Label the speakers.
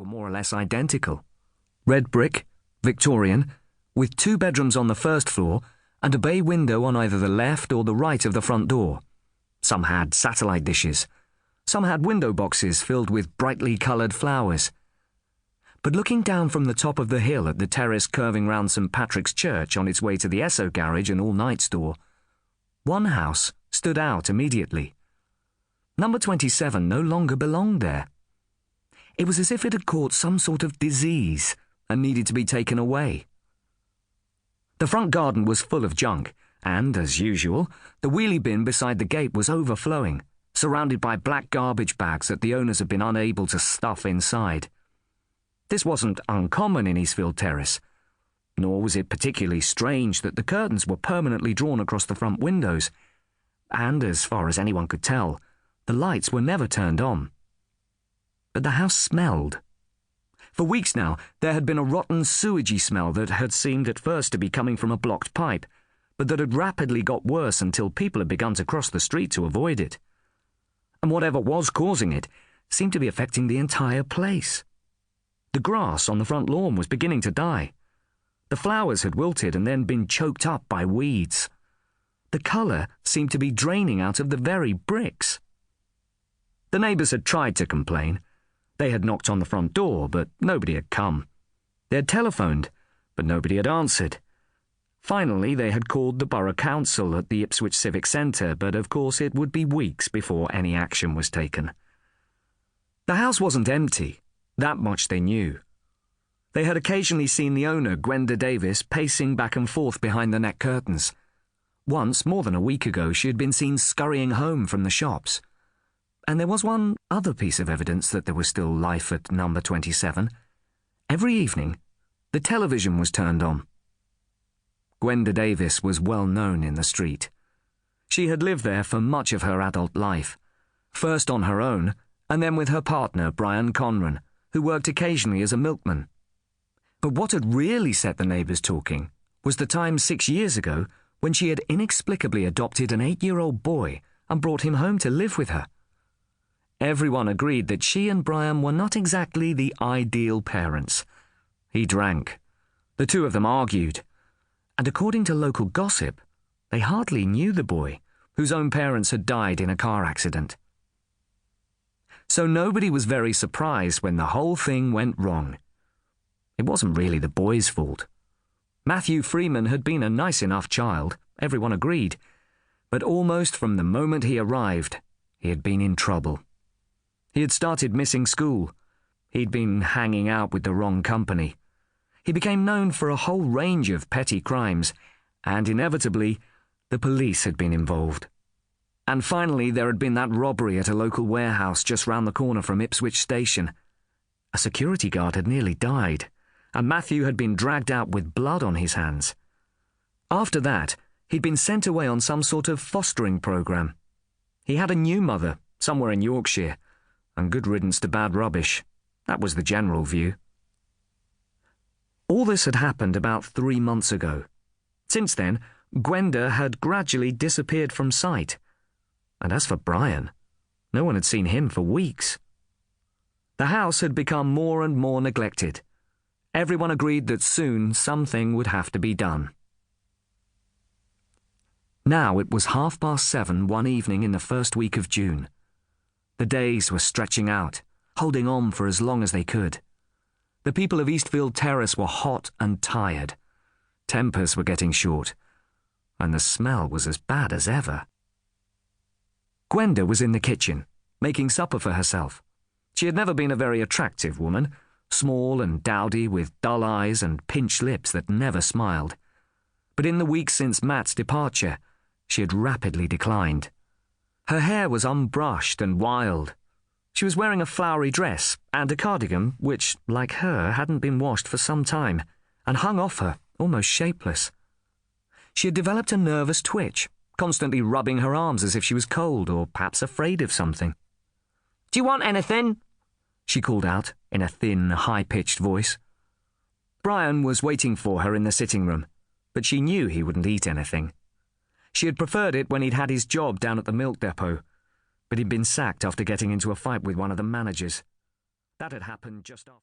Speaker 1: were more or less identical. Red brick, Victorian, with 2 bedrooms on the first floor and a bay window on either the left or the right of the front door. Some had satellite dishes. Some had window boxes filled with brightly coloured flowers. But looking down from the top of the hill at the terrace curving round St. Patrick's Church on its way to the Esso garage and all-night store, one house stood out immediately. Number 27 no longer belonged there. It was as if it had caught some sort of disease and needed to be taken away. The front garden was full of junk, and, as usual, the wheelie bin beside the gate was overflowing, surrounded by black garbage bags that the owners had been unable to stuff inside. This wasn't uncommon in Eastfield Terrace, nor was it particularly strange that the curtains were permanently drawn across the front windows, and, as far as anyone could tell, the lights were never turned on. But the house smelled. For weeks now, there had been a rotten sewagey smell that had seemed at first to be coming from a blocked pipe, but that had rapidly got worse until people had begun to cross the street to avoid it. And whatever was causing it seemed to be affecting the entire place. The grass on the front lawn was beginning to die. The flowers had wilted and then been choked up by weeds. The colour seemed to be draining out of the very bricks. The neighbours had tried to complain. They had knocked on the front door, but nobody had come. They had telephoned, but nobody had answered. Finally, they had called the Borough Council at the Ipswich Civic Centre, but of course it would be weeks before any action was taken. The house wasn't empty. That much they knew. They had occasionally seen the owner, Gwenda Davis, pacing back and forth behind the net curtains. Once, more than a week ago, she had been seen scurrying home from the shops. And there was one other piece of evidence that there was still life at number 27. Every evening, the television was turned on. Gwenda Davis was well known in the street. She had lived there for much of her adult life, first on her own, and then with her partner, Brian Conran, who worked occasionally as a milkman. But what had really set the neighbours talking was the time 6 years ago when she had inexplicably adopted an 8-year-old boy and brought him home to live with her. Everyone agreed that she and Brian were not exactly the ideal parents. He drank. The two of them argued. And according to local gossip, they hardly knew the boy, whose own parents had died in a car accident. So nobody was very surprised when the whole thing went wrong. It wasn't really the boy's fault. Matthew Freeman had been a nice enough child, everyone agreed, but almost from the moment he arrived, he had been in trouble. He had started missing school. He'd been hanging out with the wrong company. He became known for a whole range of petty crimes, and inevitably, the police had been involved. And finally, there had been that robbery at a local warehouse just round the corner from Ipswich Station. A security guard had nearly died, and Matthew had been dragged out with blood on his hands. After that, he'd been sent away on some sort of fostering programme. He had a new mother, somewhere in Yorkshire, and good riddance to bad rubbish. That was the general view. All this had happened about 3 months ago. Since then, Gwenda had gradually disappeared from sight. And as for Brian, no one had seen him for weeks. The house had become more and more neglected. Everyone agreed that soon something would have to be done. Now it was 7:30 one evening in the first week of June. The days were stretching out, holding on for as long as they could. The people of Eastfield Terrace were hot and tired. Tempers were getting short, and the smell was as bad as ever. Gwenda was in the kitchen, making supper for herself. She had never been a very attractive woman, small and dowdy with dull eyes and pinched lips that never smiled. But in the weeks since Matt's departure, she had rapidly declined. Her hair was unbrushed and wild. She was wearing a flowery dress and a cardigan which, like her, hadn't been washed for some time and hung off her, almost shapeless. She had developed a nervous twitch, constantly rubbing her arms as if she was cold or perhaps afraid of something. "Do you want anything?" she called out in a thin, high-pitched voice. Brian was waiting for her in the sitting room, but she knew he wouldn't eat anything. She had preferred it when he'd had his job down at the milk depot, but he'd been sacked after getting into a fight with one of the managers. That had happened just after.